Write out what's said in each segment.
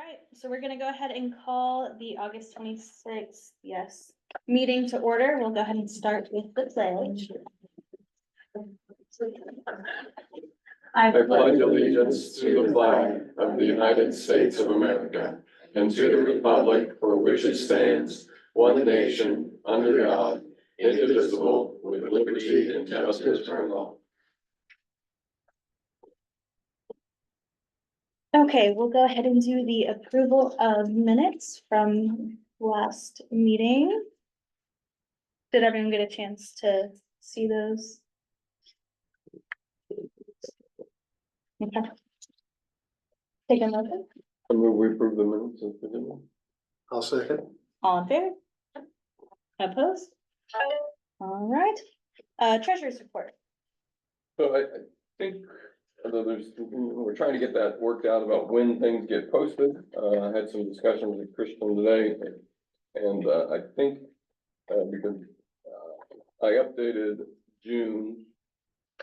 right, so we're gonna go ahead and call the August 26th, yes, meeting to order. We'll go ahead and start with the pledge. I pledge allegiance to the flag of the United States of America and to the republic for which it stands, one nation, under God, indivisible, with liberty and justice for all. Okay, we'll go ahead and do the approval of minutes from last meeting. Did everyone get a chance to see those? Okay. Take a motion. I move we approve the minutes of the meeting. I'll second. All in favor? Opposed? All right, treasurer's report. So I think, although we're trying to get that worked out about when things get posted. I had some discussions with Christian today, and I think, because I updated June,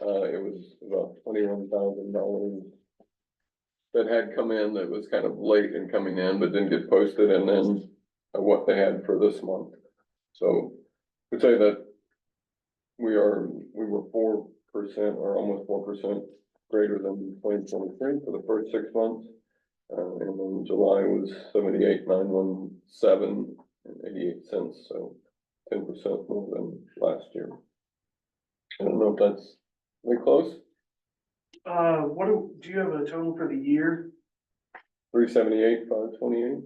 it was about $21,000 that had come in that was kind of late in coming in, but didn't get posted, and then what they had for this month. So to say that we were 4% or almost 4% greater than 2023 for the first 6 months. And then July was 78,917 and 88 cents, so 10% more than last year. I don't know if that's very close. Do you have a total for the year? 378, 528.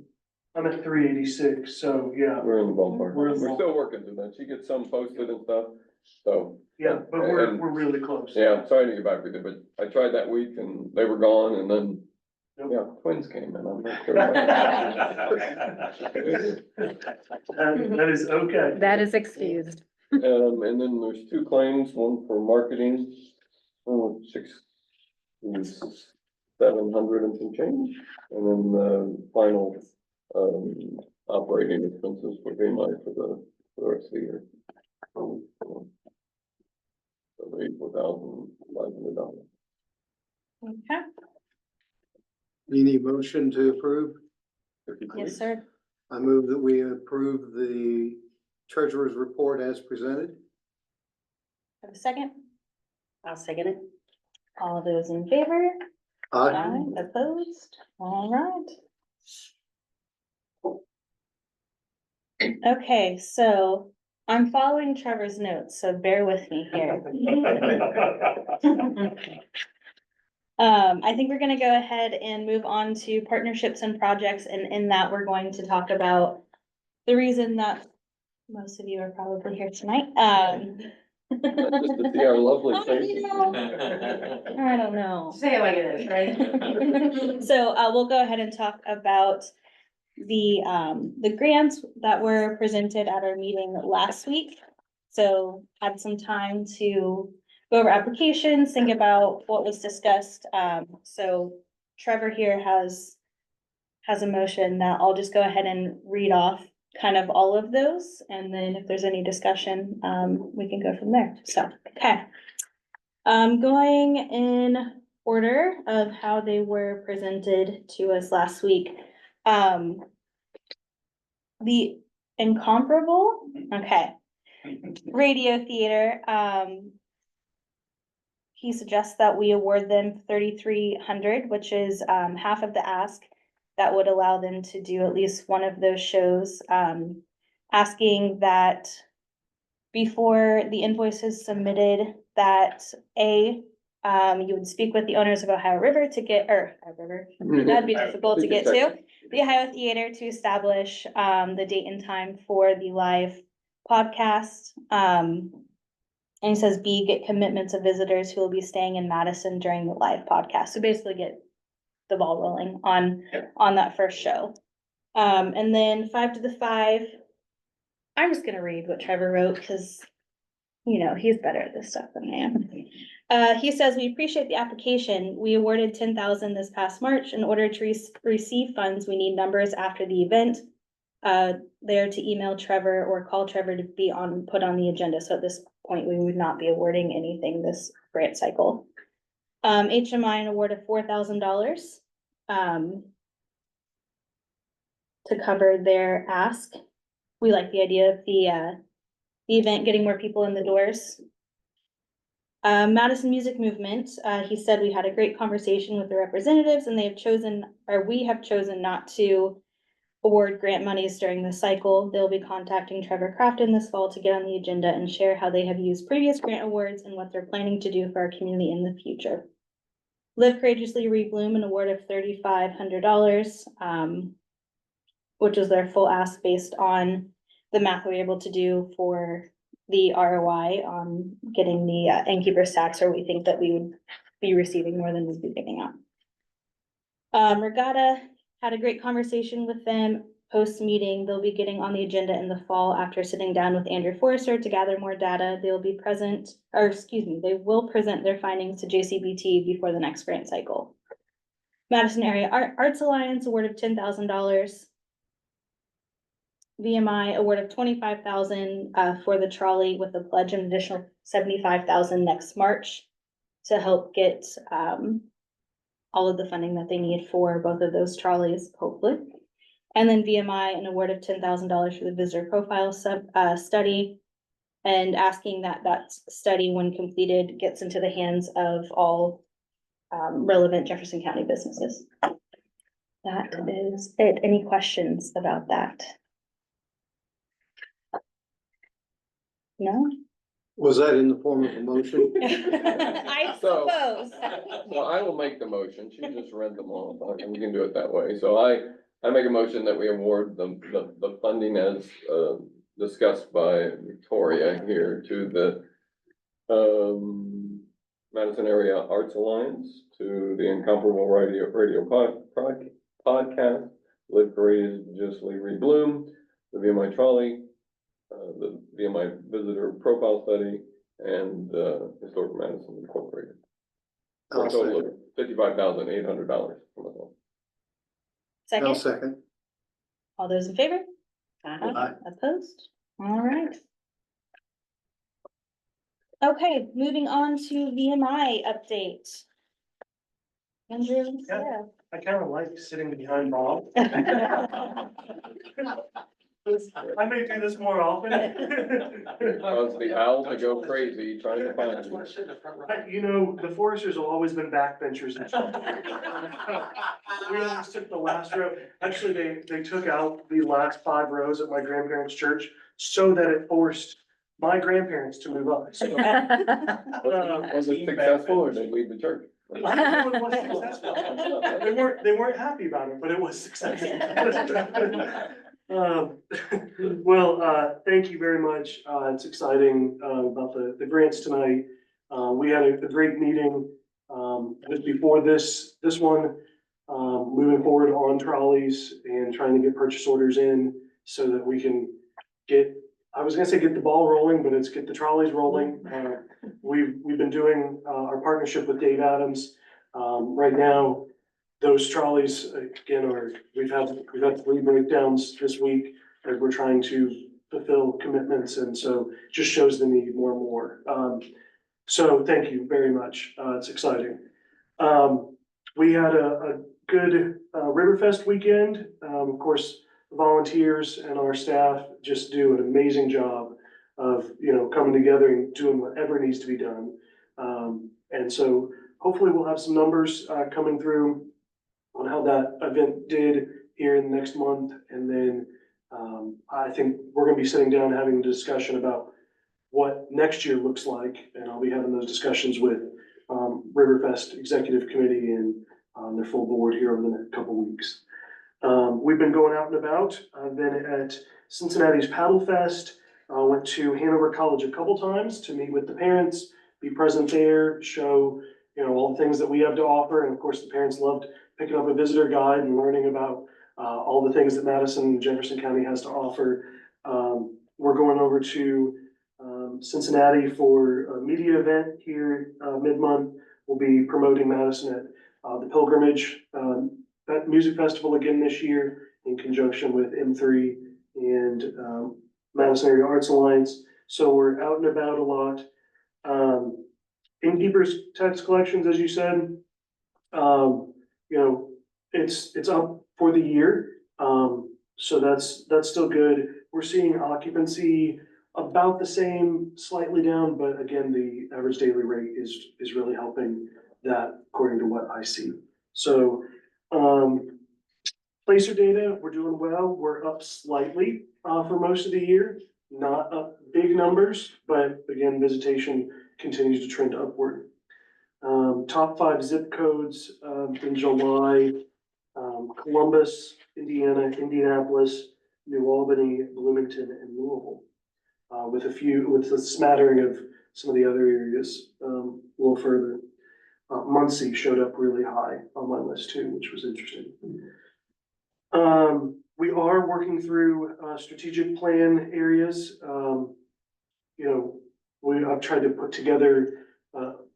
I'm at 386, so yeah, We're in the ballpark. We're We're in the still working through that. She gets some posted and stuff, so. yeah, but we're And- really close. Yeah, I'm sorry to get back with you, but I tried that week and they were gone, and then, Yep. yeah, twins came in. I'm not sure. That is okay. That is excused. And then there's 2 claims, one for marketing, 700 and some change, and then the final, operating expenses for BMI for the rest of the year. So $84,500. Okay, You need motion to approve? If you yes, please. sir. I move that we approve the treasurer's report as presented. Have a second? I'll second it. All those in favor? Aye. Opposed? All right. Okay, so I'm following Trevor's notes, so bear with me here. I think we're gonna go ahead and move on to partnerships and projects, and in that, we're going to talk about the reason that most of you are probably here tonight. Just to see our lovely I faces. don't know. Say it like it is, right? So, we'll go ahead and talk about the grants that were presented at our meeting last week. So had some time to go over applications, think about what was discussed. So Trevor here has a motion that I'll just go ahead and read off kind of all of those. And then if there's any discussion, we can go from there. So, okay. Going in order of how they were presented to us last week. The incomparable, okay, radio theater, he suggests that we award them 3,300, which is, half of the ask. That would allow them to do at least one of those shows, asking that before the invoice is submitted, that you would speak with the owners of Ohio River to get, that'd be difficult to get to. The Ohio Theater to establish the date and time for the live podcast. And he says B, get commitments of visitors who will be staying in Madison during the live podcast. So basically get the ball rolling on that first show. And then 5 to the 5. I'm just gonna read what Trevor wrote because, you know, he's better at this stuff than I am. He says, we appreciate the application. We awarded 10,000 this past March. In order to receive funds, we need numbers after the event. There to email Trevor or call Trevor to be put on the agenda. So at this point, we would not be awarding anything this grant cycle. HMI an award of $4,000. to cover their ask. We like the idea of the event getting more people in the doors. Madison Music Movement, he said we had a great conversation with the representatives and they have chosen, or we have chosen not to award grant monies during the cycle. They'll be contacting Trevor Crafton this fall to get on the agenda and share how they have used previous grant awards and what they're planning to do for our community in the future. Live Courageously Rebloom, an award of $3,500, which was their full ask based on the math we were able to do for the ROI on getting the innkeeper's tax, or we think that we would be receiving more than we'd be giving out. Regatta, had a great conversation with them post-meeting. They'll be getting on the agenda in the fall after sitting down with Andrew Forrester to gather more data. They will present their findings to JCBT before the next grant cycle. Madison Area Arts Alliance award of $10,000. VMI award of $25,000 for the trolley with a pledge of an additional $75,000 next March to help get all of the funding that they need for both of those trolleys, hopefully. And then VMI an award of $10,000 for the visitor profile study, and asking that study, when completed, gets into the hands of all relevant Jefferson County businesses. That is it. Any questions about that? No? Was that in the form of a motion? I So- suppose. Well, I will make the motion. She just read them all, and we can do it that way. So I make a motion that we award the funding as discussed by Victoria here to the Madison Area Arts Alliance, to the Incomparable Radio Podcast, Live Courageously Rebloom, the VMI Trolley, the VMI Visitor Profile Study, and Historic Madison Incorporated. For a I'll total of second. $55,800. I'll Second, second. all those in favor? Aye. Opposed? All right. Okay, moving on to VMI update. Andrew, yeah. I kind of like sitting behind Bob. I may do this more often. Cause the owl to go crazy trying to find you. You know, the Foresters have always been backbenchers. We always took the last row. Actually, they took out the last 5 rows at my grandparents' church so that it forced my grandparents to move up. So, Was it successful or did they leave the church? it was successful. They weren't happy about it, but it was successful. Thank you very much. It's exciting, about the grants tonight. We had a great meeting, just before this one, moving forward on trolleys and trying to get purchase orders in so that we can get, I was gonna say get the ball rolling, but it's get the trolleys rolling. We've been doing, our partnership with Dave Adams. Right now, those trolleys, again, we've had 3 breakdowns this week as we're trying to fulfill commitments, and so just shows the need more and more. So thank you very much. It's exciting. We had a good Riverfest weekend. Of course, volunteers and our staff just do an amazing job of, coming together and doing whatever needs to be done. And so hopefully we'll have some numbers coming through on how that event did here in the next month. And then I think we're gonna be sitting down and having a discussion about what next year looks like. And I'll be having those discussions with Riverfest Executive Committee and their full board here over the next couple of weeks. We've been going out and about. I've been at Cincinnati's Paddle Fest. Went to Hanover College a couple times to meet with the parents, be present there, show, all the things that we have to offer. And of course, the parents loved picking up a visitor guide and learning about all the things that Madison and Jefferson County has to offer. We're going over to Cincinnati for a media event here mid-month. We'll be promoting Madison at the Pilgrimage Music Festival again this year in conjunction with M3 and Madison Area Arts Alliance. So we're out and about a lot. Innkeeper's tax collections, as you said, it's up for the year. So that's still good. We're seeing occupancy about the same, slightly down, but again, the average daily rate is really helping that according to what I see. So, placer data, we're doing well. We're up slightly, for most of the year. Not up big numbers, but again, visitation continues to trend upward. Top 5 zip codes, in July, Columbus, Indiana, Indianapolis, New Albany, Bloomington, and Louisville. With a smattering of some of the other areas, a little further. Muncie showed up really high on my list too, which was interesting. We are working through, strategic plan areas. I've tried to put together,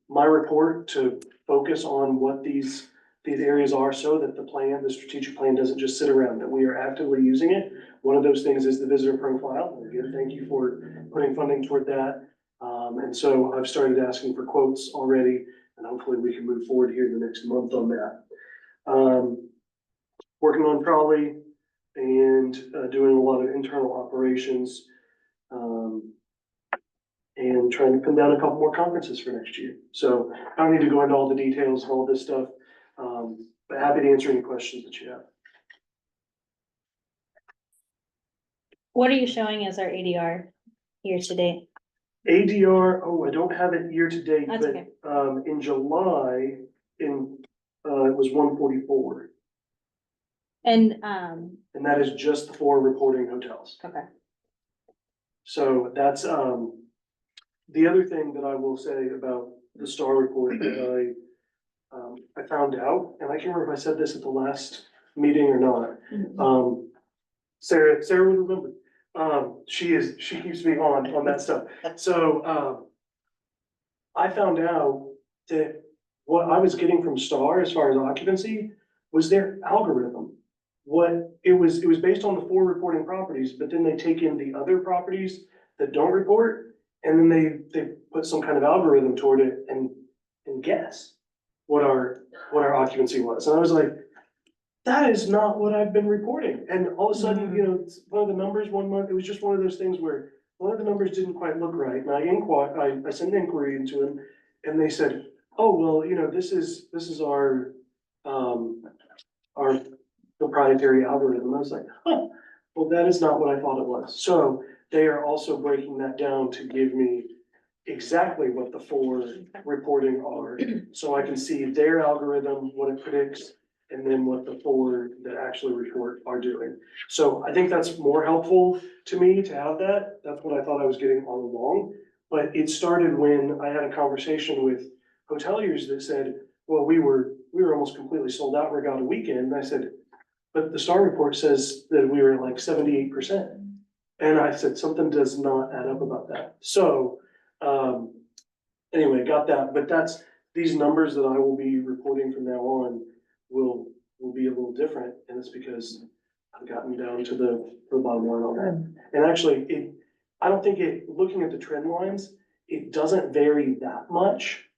my report to focus on what these areas are so that the strategic plan doesn't just sit around, that we are actively using it. One of those things is the visitor profile. Again, thank you for putting funding toward that. And so I've started asking for quotes already, and hopefully we can move forward here in the next month on that. Working on trolley and doing a lot of internal operations. And trying to pin down a couple more conferences for next year. So I don't need to go into all the details of all this stuff, but happy to answer any questions that you have. What are you showing as our ADR year to date? ADR, I don't have it year to date, That's but okay. in July, it was 144. And, And that is just the 4 reporting hotels. okay, So that's, the other thing that I will say about the STAR report that I found out, and I can't remember if I said this at the last meeting or not. Sarah would remember. She keeps me on that stuff. So, I found out that what I was getting from STAR as far as occupancy was their algorithm. It was based on the 4 reporting properties, but then they take in the other properties that don't report, and then they put some kind of algorithm toward it and guess what our occupancy was. And I was like, that is not what I've been reporting. And all of a sudden, it's one of the numbers one month, it was just one of those things where one of the numbers didn't quite look right. And I sent an inquiry into them, and they said, oh, well, this is our proprietary algorithm. I was like, huh, well, that is not what I thought it was. So they are also breaking that down to give me exactly what the 4 reporting are. So I can see their algorithm, what it predicts, and then what the 4 that actually report are doing. So I think that's more helpful to me to have that. That's what I thought I was getting all along. But it started when I had a conversation with hoteliers that said, well, we were almost completely sold out regatta weekend. And I said, but the STAR report says that we were like 78%. And I said, something does not add up about that. So, anyway, got that, but these numbers that I will be reporting from now on will be a little different. And it's because I've gotten down to the bottom line on that. And actually, I don't think looking at the trend lines, it doesn't vary that much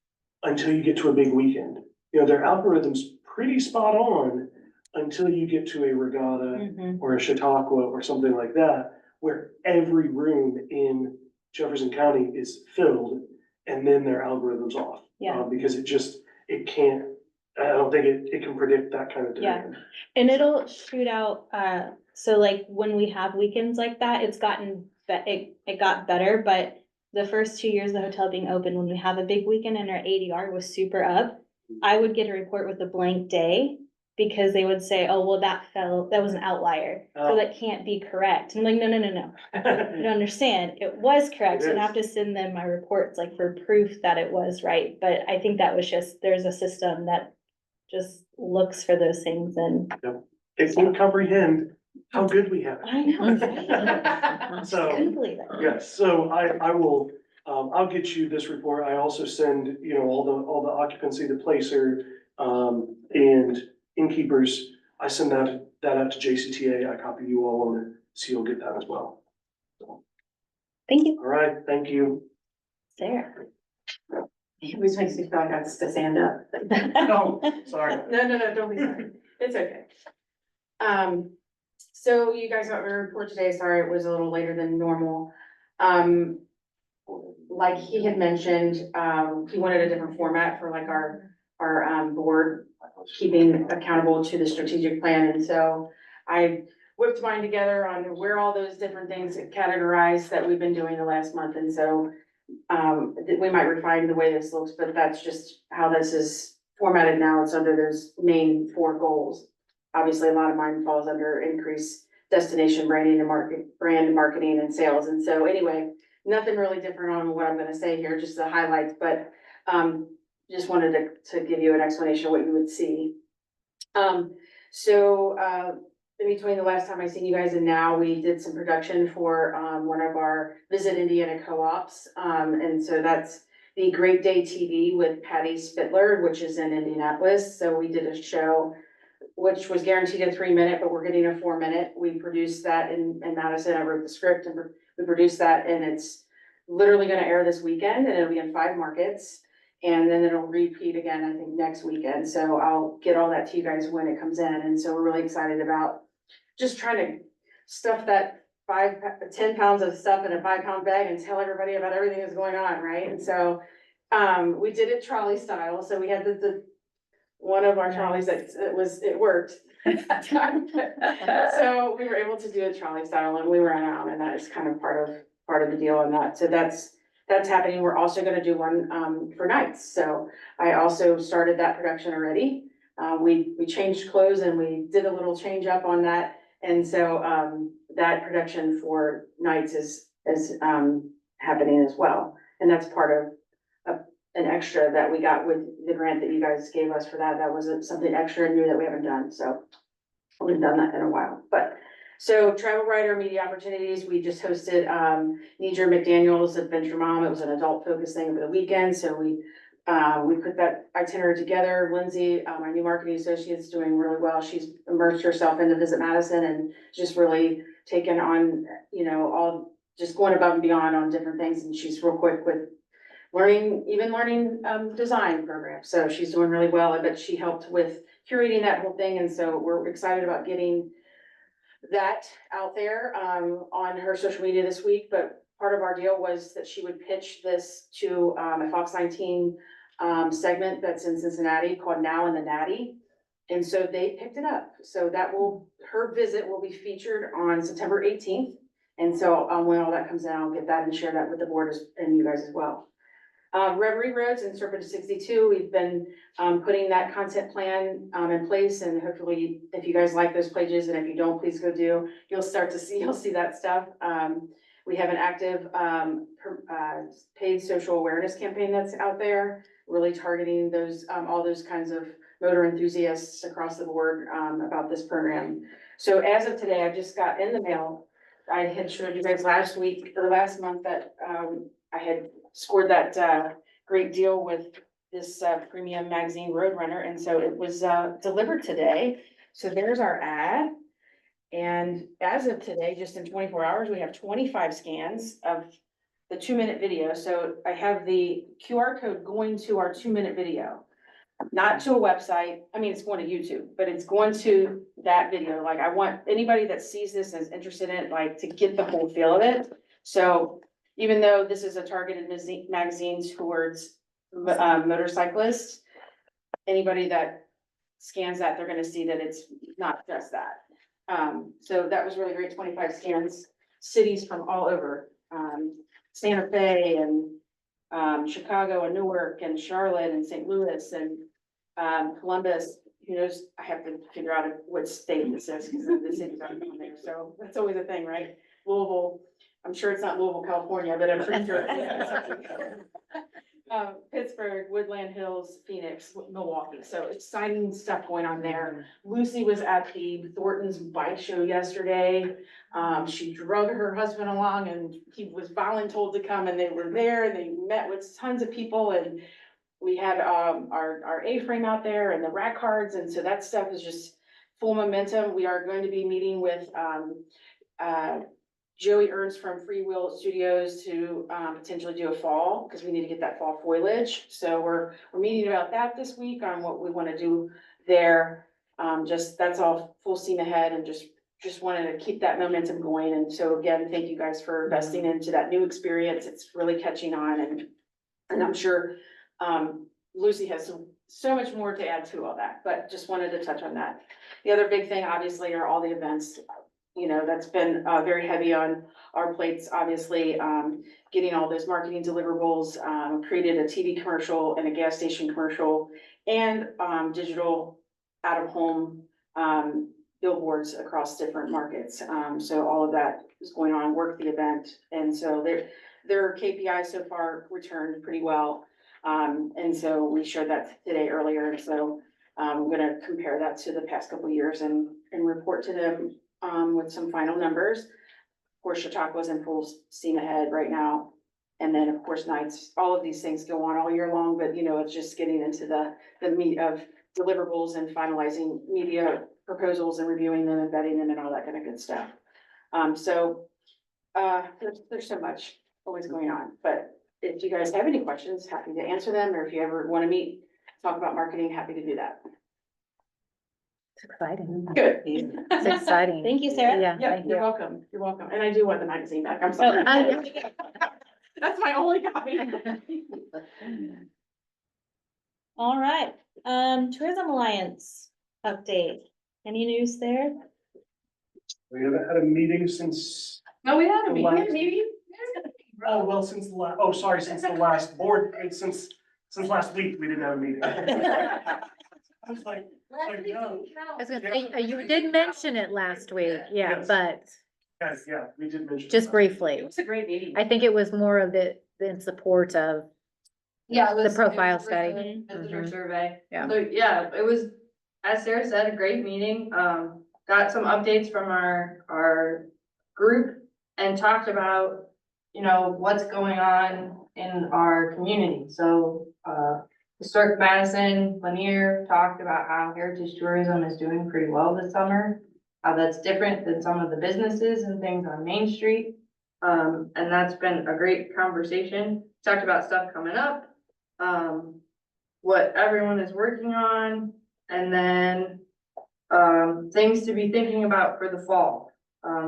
until you get to a big weekend. Their algorithm's pretty spot on until you get to a regatta or a Chautauqua or something like that, where every room in Jefferson County is filled and then their algorithm's off. Yeah. Because it can't, I don't think it can predict that kind of demand. and it'll shoot out, so like when we have weekends like that, it got better, but the first 2 years of the hotel being open, when we have a big weekend and our ADR was super up, I would get a report with a blank day because they would say, oh, well, that was an outlier, so that can't be correct. And I'm like, no, you don't understand, it was correct, so I'd have to send them my reports like for proof that it was right. But I think that was just, there's a system that just looks for those things and. It can't comprehend how good we have it. I know, right? So, Couldn't believe it. yes, so I will, I'll get you this report. I also send, all the occupancy, the placer, and innkeepers. I send that out to JCTA. I copy you all on it, so you'll get that as well. So, Thank you, all right, thank you. Sarah. It always makes me feel like I have to stand up. No, sorry. No, don't be sorry. It's okay. So you guys got my report today, sorry, it was a little later than normal. Um, like he had mentioned, he wanted a different format for like our board keeping accountable to the strategic plan, and so I whipped mine together on where all those different things get categorized that we've been doing the last month, and so we might refine the way this looks, but that's just how this is formatted now. It's under those main 4 goals. Obviously, a lot of mine falls under increase destination branding and brand marketing and sales. And so anyway, nothing really different on what I'm gonna say here, just the highlights, but just wanted to give you an explanation of what you would see. In between the last time I seen you guys and now, we did some production for one of our Visit Indiana co-ops. And so that's the Great Day TV with Patty Spittler, which is in Indianapolis. So we did a show which was guaranteed a 3-minute, but we're getting a 4-minute. We produced that in Madison. I wrote the script and we produced that, and it's literally gonna air this weekend, and it'll be in 5 markets. And then it'll repeat again, I think, next weekend. So I'll get all that to you guys when it comes in. And so we're really excited about just trying to stuff that 10 pounds of stuff in a 5-pound bag and tell everybody about everything that's going on, right? And so we did it trolley style. So we had the one of our trolleys that it worked. So we were able to do a trolley style, and we ran out, and that is kind of part of the deal on that. So that's happening. We're also gonna do one for nights. So I also started that production already. We changed clothes and we did a little change up on that. And so that production for nights is happening as well. And that's part of an extra that we got with the grant that you guys gave us for that. That was something extra and new that we haven't done. So we've done that in a while, but. So travel writer media opportunities, we just hosted Nidra McDaniel's Adventure Mom. It was an adult focused thing over the weekend. So we put that itinerary together. Lindsay, my new marketing associate, is doing really well. She's immersed herself into Visit Madison and just really taken on, all just going above and beyond on different things. And she's real quick with learning design programs. So she's doing really well. I bet she helped with curating that whole thing. And so we're excited about getting that out there on her social media this week. But part of our deal was that she would pitch this to a Fox 19 segment that's in Cincinnati called Now in the Natty. And so they picked it up. So her visit will be featured on September 18th. And so when all that comes in, I'll get that and share that with the board and you guys as well. Reverie Roads and Serpent 62, we've been putting that content plan in place, and hopefully if you guys like those pages, and if you don't, please you'll see that stuff. We have an active paid social awareness campaign that's out there, really targeting those all those kinds of motor enthusiasts across the board about this program. So as of today, I just got in the mail, I had showed you guys last month that I had scored that great deal with this premium magazine Roadrunner, and so it was delivered today. So there's our ad, and as of today, just in 24 hours, we have 25 scans of the 2-minute video. So I have the QR code going to our 2-minute video, not to a website. I mean, it's going to YouTube, but it's going to that video. Like, I want anybody that sees this and is interested in it, like, to get the whole feel of it. So even though this is a targeted magazine towards motorcyclists, anybody that scans that, they're gonna see that it's not just that. So that was really great, 25 scans, cities from all over, Santa Fe and Chicago and Newark and Charlotte and St. Louis and Columbus. Who knows, I have to figure out what state this is because the cities aren't on there. So that's always a thing, right? Louisville. I'm sure it's not Louisville, California, but I'm pretty sure. Pittsburgh, Woodland Hills, Phoenix, Milwaukee. So exciting stuff going on there. Lucy was at the Thornton's bike show yesterday. She drug her husband along and he was voluntold to come, and they were there and they met with tons of people, and we had our A-frame out there and the rack cards. And so that stuff is just full momentum. We are going to be meeting with Joey Ernst from Free Will Studios to potentially do a fall, because we need to get that fall foliage. So we're meeting about that this week on what we want to do there. Just that's all full steam ahead, and just just wanted to keep that momentum going. And so again, thank you guys for investing into that new experience. It's really catching on, and I'm sure, Lucy has so much more to add to all that, but just wanted to touch on that. The other big thing, obviously, are all the events. You know, that's been, very heavy on our plates, obviously, getting all those marketing deliverables, created a TV commercial and a gas station commercial, and, digital out-of-home, billboards across different markets. So all of that is going on, work the event, and so their KPIs so far returned pretty well. And so we shared that today earlier, and so I'm gonna compare that to the past couple of years and report to them with some final numbers. Of course, Chautauqua's in full steam ahead right now. And then, of course, nights, all of these things go on all year long, but you know, it's just getting into the meat of deliverables and finalizing media proposals and reviewing them and vetting them and all that kind of good stuff. There's so much always going on, but if you guys have any questions, happy to answer them, or if you ever want to meet, talk about marketing, happy to do that. It's exciting. Good. It's exciting. Thank you, Sarah. Yeah, Yeah, thank you're you. welcome. You're welcome. And I do want the magazine back. I'm sorry. That's my only copy. All right, Tourism Alliance update. Any news there? We haven't had a meeting since, No, we had a Last- meeting, maybe. oh, well, since the since the last board, since last week, we didn't have a meeting. I was like, no. I was gonna say, you did mention it last week, yeah, Yes. but Guys, yeah, we did mention. just that. briefly. It was a great meeting. I think it was more of it in support of, Yeah, it The was. profile it was for study. the Visitor Mhm. survey. Yeah. So, yeah, it was, as Sarah said, a great meeting. Got some updates from our group and talked about, you know, what's going on in our community. So, Historic Madison, Lanier talked about how heritage tourism is doing pretty well this summer. How that's different than some of the businesses and things on Main Street. And that's been a great conversation. Talked about stuff coming up, what everyone is working on, and then, things to be thinking about for the fall.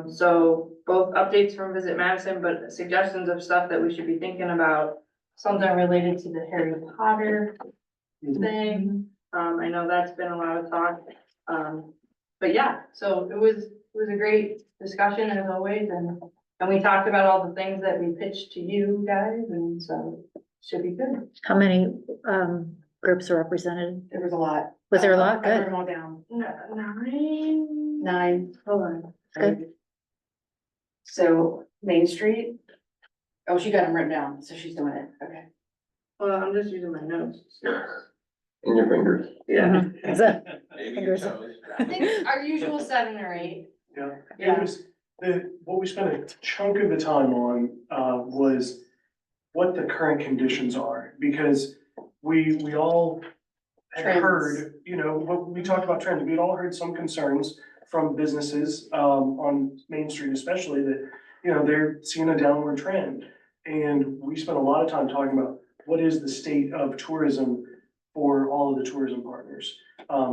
So both updates from Visit Madison, but suggestions of stuff that we should be thinking about. Something related to the Harry Potter thing. I know that's been a lot of talk. But yeah, so it was a great discussion as always, and we talked about all the things that we pitched to you guys, and so should be good. how many, groups are represented? There was a lot. Was there a lot? I wrote Good. them all down. 9. 9, hold on. Good. So Main Street. Oh, she got them written down, so she's doing it. Okay. Well, I'm just using my notes. In your fingers. Yeah. Is that- Maybe your Fingers. toes. I think our usual 7 or 8. Yeah, Yeah. it was, what we spent a chunk of the time on, was what the current conditions are, because we all had Trends. heard, you know, what we talked about trends, we'd all heard some concerns from businesses, on Main Street especially, that, you know, they're seeing a downward trend. And we spent a lot of time talking about what is the state of tourism for all of the tourism partners.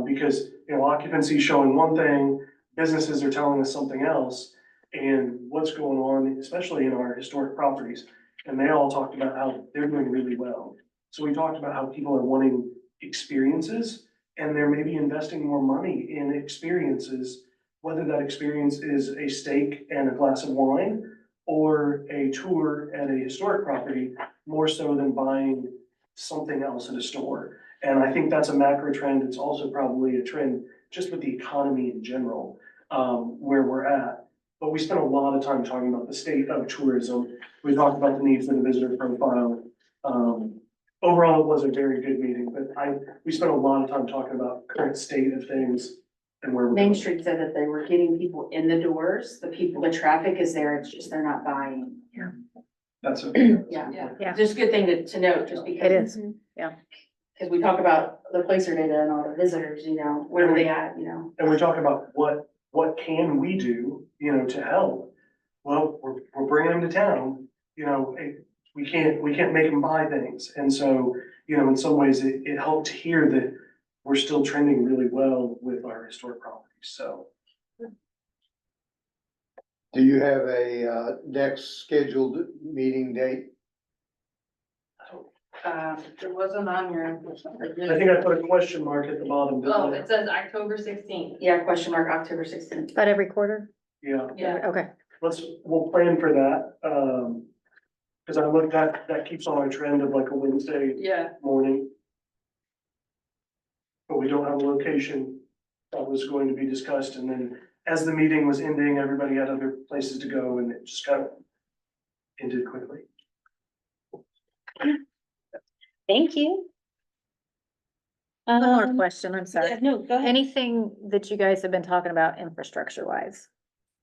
Because, you know, occupancy is showing one thing, businesses are telling us something else, and what's going on, especially in our historic properties. And they all talked about how they're doing really well. So we talked about how people are wanting experiences, and they're maybe investing more money in experiences, whether that experience is a steak and a glass of wine, or a tour at a historic property, more so than buying something else at a store. And I think that's a macro trend. It's also probably a trend just with the economy in general, where we're at. But we spent a lot of time talking about the state of tourism. We talked about the need for the visitor profile. Overall, it was a very good meeting, but we spent a lot of time talking about current state of things and where we're Main going. Street said that they were getting people in the doors. The traffic is there. It's just they're not buying. That's okay. Yeah. Yeah. Just a good thing to note, just because. It is, Cause we talk about the placer data and all the visitors, you know, where are they at, you know? And we talk about what can we do, you know, to help? Well, we're bringing them to town, you know, we can't make them buy things. And so, you know, in some ways, it helped to hear that we're still trending really well with our historic properties, so. Do you have a, next scheduled meeting date? It wasn't on your. I think I put a question mark at the bottom. didn't Oh, I? it says October 16th. Yeah, question mark, October 16th. About every quarter? Yeah, Yeah. Okay. we'll plan for that, cause I looked at, that keeps on our trend of like a Wednesday Yeah, morning. But we don't have a location that was going to be discussed, and then as the meeting was ending, everybody had other places to go, and it just kind of ended quickly. Thank you. One more Um, question, I'm yeah, sorry. no, go ahead. Anything that you guys have been talking about infrastructure wise?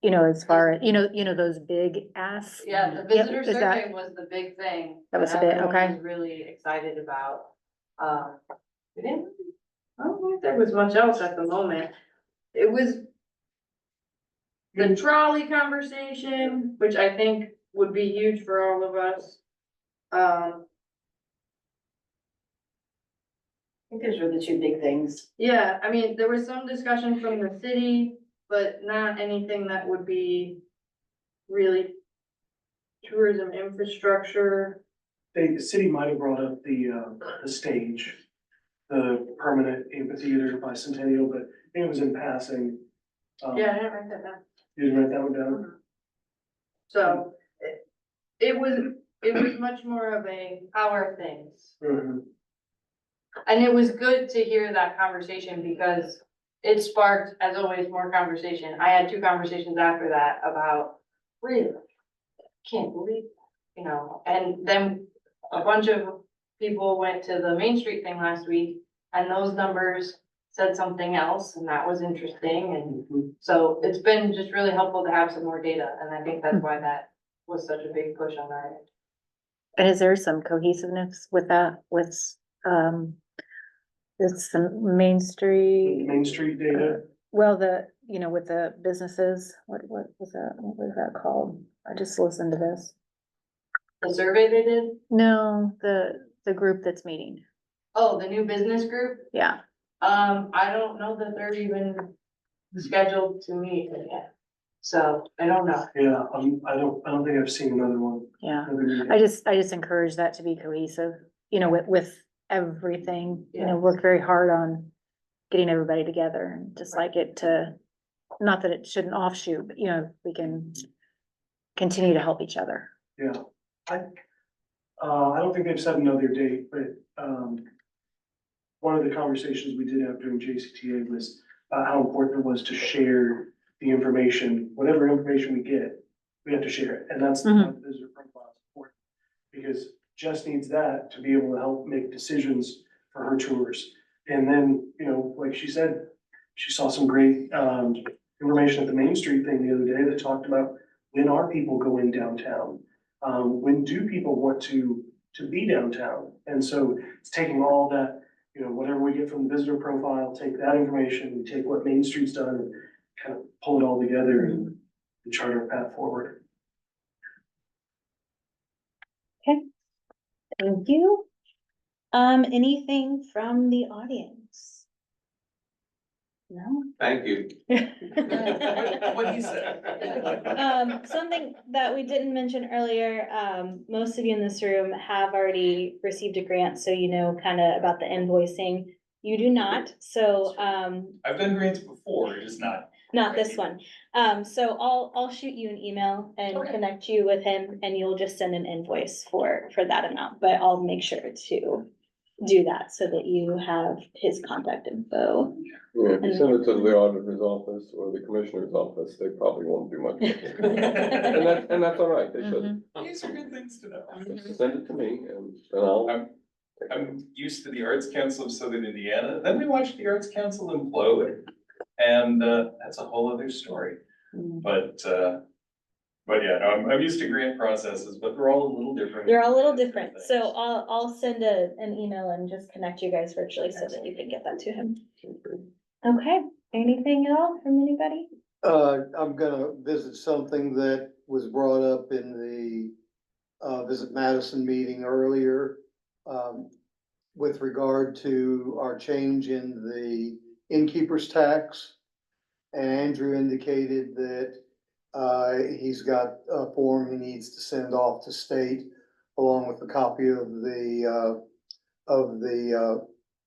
You know, as far as, those big asks? yeah, the Yep, visitor is that- survey was the big thing. That was that a bit, everyone okay. was really excited about. We didn't, I don't think there was much else at the moment. It was the trolley conversation, which I think would be huge for all of us. I think those were the two big things. Yeah, I mean, there was some discussion from the city, but not anything that would be really tourism infrastructure. The city might have brought up the stage, the permanent amphitheater bicentennial, but I think it was in passing. Yeah, I didn't write that down. You didn't write that one down? So it was much more of a power things. Mhm. And it was good to hear that conversation because it sparked, as always, more conversation. I had 2 conversations after that about, really, can't believe, and then a bunch of people went to the Main Street thing last week and those numbers said something else and that was interesting. And so it's been just really helpful to have some more data. And I think that's why that was such a big push on our end. And is there some cohesiveness with that, with, it's the Main Street? Main Street data, Well, with the businesses, what was that called? I just listened to this. The survey they did? No, the group that's meeting, Oh, the new business group? yeah. I don't know that they're even scheduled to meet yet. So I don't know. yeah, I don't think I've seen another one. Yeah, Another meeting. I just encourage that to be cohesive, with everything, Yeah. work very hard on getting everybody together and just like it to, not that it shouldn't offshoot, but we can continue to help each other. Yeah, I don't think they've set another date, but, one of the conversations we did have during JCTA was about how important it was to share the information, whatever information we get, we have to share it, and that's Mhm. what the visitor profile is important. Because Jess needs that to be able to help make decisions for her tours. And then, like she said, she saw some great, information at the Main Street thing the other day that talked about when are people going downtown? When do people want to be downtown? And so it's taking all that, whatever we get from the visitor profile, take that information, we take what Main Street's done and kind of pull it all together and chart our path forward. Thank you. Anything from the audience? No? Thank you. What he said. Something that we didn't mention earlier, most of you in this room have already received a grant, so you know kind of about the invoicing. You do not, so, I've done grants before, just not. not this one. So I'll shoot you an email and Okay. connect you with him and you'll just send an invoice for that amount, but I'll make sure to do that so that you have his contact info. Yeah, if you send it to the auditor's office or the commissioner's office, they probably won't do much. And that's all right, they shouldn't. These are good things to know. Send it to me and I'll. I'm used to the Arts Council of Southern Indiana, then we watched the Arts Council implode, and, that's a whole other story. But yeah, no, I'm used to grant processes, but they're all a little different. They're all a little different, so I'll send an email and just connect you guys virtually so that you can get that to him. Okay, anything at all from anybody? I'm gonna visit something that was brought up in the, Visit Madison meeting earlier. With regard to our change in the innkeeper's tax. And Andrew indicated that He's got a form he needs to send off to state along with a copy of the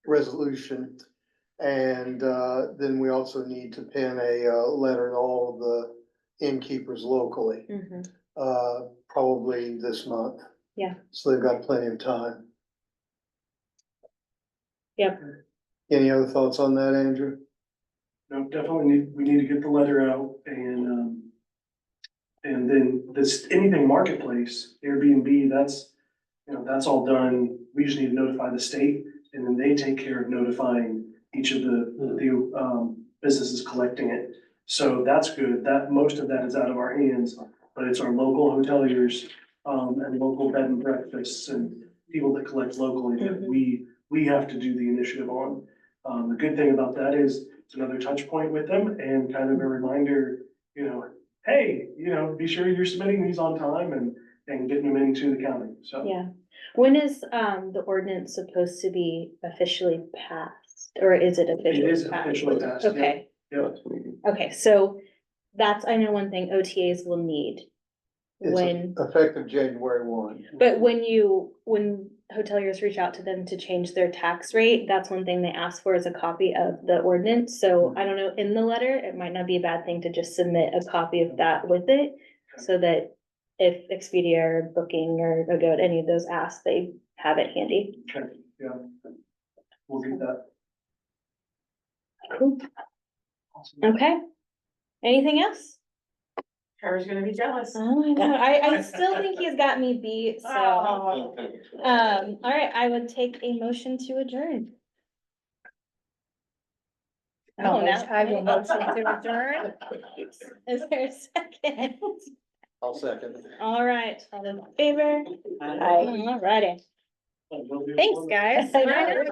resolution. And, then we also need to pen a, letter to all of the innkeepers locally, Mhm. probably this month. Yeah. So they've got plenty of time. Yep. Any other thoughts on that, Andrew? No, definitely we need to get the letter out and then this, anything marketplace, Airbnb, that's all done. We just need to notify the state and then they take care of notifying each of the businesses collecting it. So that's good. Most of that is out of our hands, but it's our local hoteliers, and local bed and breakfasts and people that collect locally that we have to do the initiative on. The good thing about that is it's another touch point with them and kind of a reminder, hey, be sure you're submitting these on time and getting them into the county, so. Yeah. When is, the ordinance supposed to be officially passed, or is it It officially is passed? officially passed, yeah. Okay, Last meeting. okay, so that's, I know one thing OTAs will need. It's When, effective January 1. but when hoteliers reach out to them to change their tax rate, that's one thing they ask for is a copy of the ordinance. So I don't know, in the letter, it might not be a bad thing to just submit a copy of that with it. So that if Expedia or Booking or Agoda, any of those ask, they have it handy. Okay, yeah. We'll get that. Cool. Okay. Anything else? Trevor's gonna be jealous. Oh my God, I still think he's got me beat, so. Oh. All right, I would take a motion to adjourn. Oh, now. I will motion to adjourn. Is there a second? I'll second. All right, all in favor? All righty. Thanks, guys. I know.